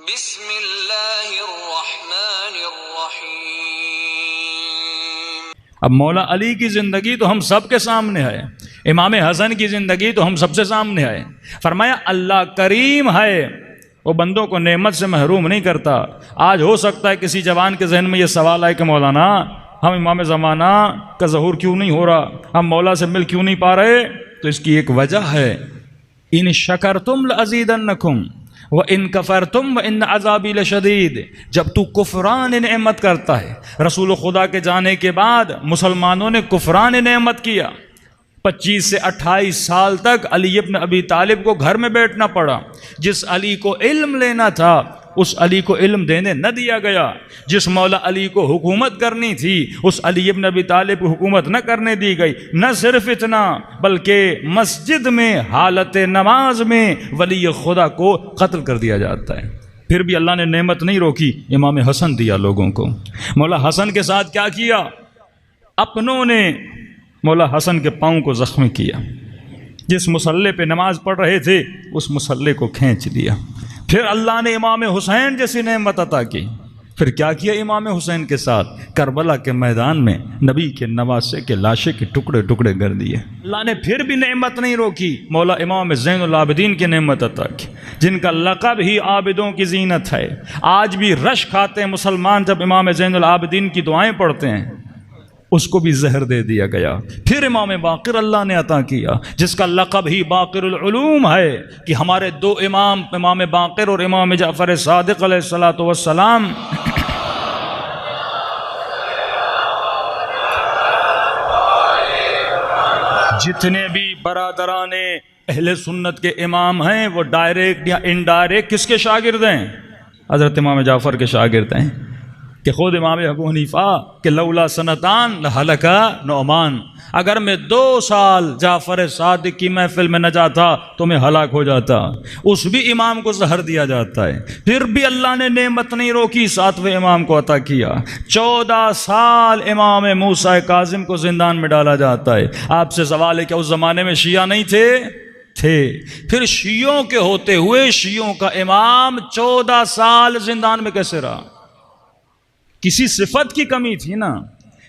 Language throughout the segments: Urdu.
بسم اللہ الرحمن الرحیم۔ اب مولا علی کی زندگی تو ہم سب کے سامنے ہے، امام حسن کی زندگی تو ہم سب سے سامنے ہے۔ فرمایا اللہ کریم ہے، وہ بندوں کو نعمت سے محروم نہیں کرتا۔ آج ہو سکتا ہے کسی جوان کے ذہن میں یہ سوال آئے کہ مولانا ہم امام زمانہ کا ظہور کیوں نہیں ہو رہا، ہم مولا سے مل کیوں نہیں پا رہے؟ تو اس کی ایک وجہ ہے، ان شکرتم لازیدنکم وَإِن كَفَرْتُمْ وَإِنَّ عَذَابِي لَشَدِيدٌ۔ جب تو کفران نعمت کرتا ہے، رسول خدا کے جانے کے بعد مسلمانوں نے کفران نعمت کیا، 25 سے 28 سال تک علی ابن ابی طالب کو گھر میں بیٹھنا پڑا۔ جس علی کو علم لینا تھا اس علی کو علم دینے نہ دیا گیا، جس مولا علی کو حکومت کرنی تھی اس علی ابن ابی طالب کو حکومت نہ کرنے دی گئی۔ نہ صرف اتنا بلکہ مسجد میں حالت نماز میں ولی خدا کو قتل کر دیا جاتا ہے۔ پھر بھی اللہ نے نعمت نہیں روکی، امام حسن دیا لوگوں کو۔ مولا حسن کے ساتھ کیا کیا؟ اپنوں نے مولا حسن کے پاؤں کو زخمی کیا، جس مسلح پہ نماز پڑھ رہے تھے اس مسلح کو کھینچ دیا۔ پھر اللہ نے امام حسین جیسی نعمت عطا کی۔ پھر کیا کیا امام حسین کے ساتھ؟ کربلا کے میدان میں نبی کے نواسے کے لاشے کے ٹکڑے ٹکڑے کر دیے۔ اللہ نے پھر بھی نعمت نہیں روکی، مولا امام زین العابدین کی نعمت عطا کی، جن کا لقب ہی عابدوں کی زینت ہے۔ آج بھی رش کھاتے ہیں مسلمان جب امام زین العابدین کی دعائیں پڑھتے ہیں، اس کو بھی زہر دے دیا گیا۔ پھر امام باقر اللہ نے عطا کیا، جس کا لقب ہی باقر العلوم ہے، کہ ہمارے دو امام، امام باقر اور امام جعفر صادق علیہ السلام جتنے بھی برادران اہل سنت کے امام ہیں وہ ڈائریکٹ یا انڈائریکٹ کس کے شاگرد ہیں؟ حضرت امام جعفر کے شاگرد ہیں۔ کہ خود امام ابو حنیفہ کہ لولا سنتان لہلک نعمان، اگر میں 2 سال جعفر صادق کی محفل میں نہ جاتا تو میں ہلاک ہو جاتا۔ اس بھی امام کو زہر دیا جاتا ہے، پھر بھی اللہ نے نعمت نہیں روکی، 7ویں امام کو عطا کیا۔ 14 سال امام موسیٰ کاظم کو زندان میں ڈالا جاتا ہے۔ آپ سے سوال ہے کہ اس زمانے میں شیعہ نہیں تھے؟ پھر شیعوں کے ہوتے ہوئے شیعوں کا امام 14 سال زندان میں کیسے رہا؟ کسی صفت کی کمی تھی نا،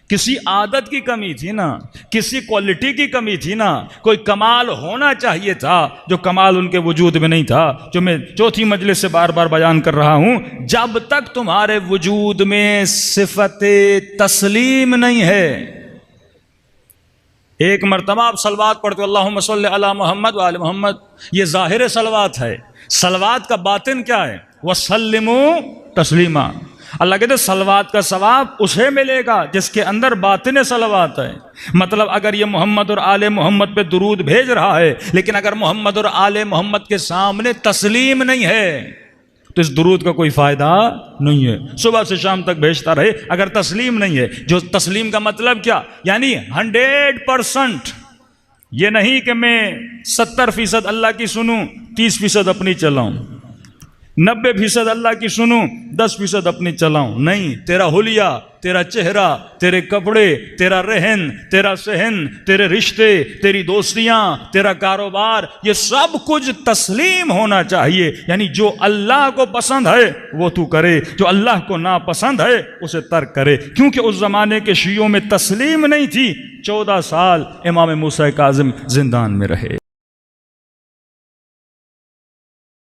کسی عادت کی کمی تھی نا، کسی کوالٹی کی کمی تھی نا، کوئی کمال ہونا چاہیے تھا جو کمال ان کے وجود میں نہیں تھا۔ جو میں چوتھی مجلس سے بار بار بیان کر رہا ہوں، جب تک تمہارے وجود میں صفت تسلیم نہیں ہے۔ ایک مرتبہ آپ صلوات پڑھتے ہو اللہم صلی علی محمد وآل محمد، یہ ظاہر صلوات ہے، صلوات کا باطن کیا ہے؟ وَسَلِّمُوا تسلیما۔ اللہ کہتے ہیں صلوات کا ثواب اسے ملے گا جس کے اندر باطن صلوات ہے۔ مطلب اگر یہ محمد اور آل محمد پہ درود بھیج رہا ہے، لیکن اگر محمد اور آل محمد کے سامنے تسلیم نہیں ہے تو اس درود کا کوئی فائدہ نہیں ہے۔ صبح سے شام تک بھیجتا رہے، اگر تسلیم نہیں ہے۔ جو تسلیم کا مطلب کیا؟ یعنی 100%، یہ نہیں کہ میں 70% اللہ کی سنوں 30% اپنی چلاؤں، 90% اللہ کی سنوں 10% اپنی چلاؤں، نہیں۔ تیرا حلیہ، تیرا چہرہ، تیرے کپڑے، تیرا رہن، تیرا سہن، تیرے رشتے، تیری دوستیاں، تیرا کاروبار، یہ سب کچھ تسلیم ہونا چاہیے۔ یعنی جو اللہ کو پسند ہے وہ تو کرے، جو اللہ کو ناپسند ہے اسے ترک کرے۔ کیونکہ اس زمانے کے شیعوں میں تسلیم نہیں تھی، 14 سال امام موسیٰ کاظم زندان میں رہے۔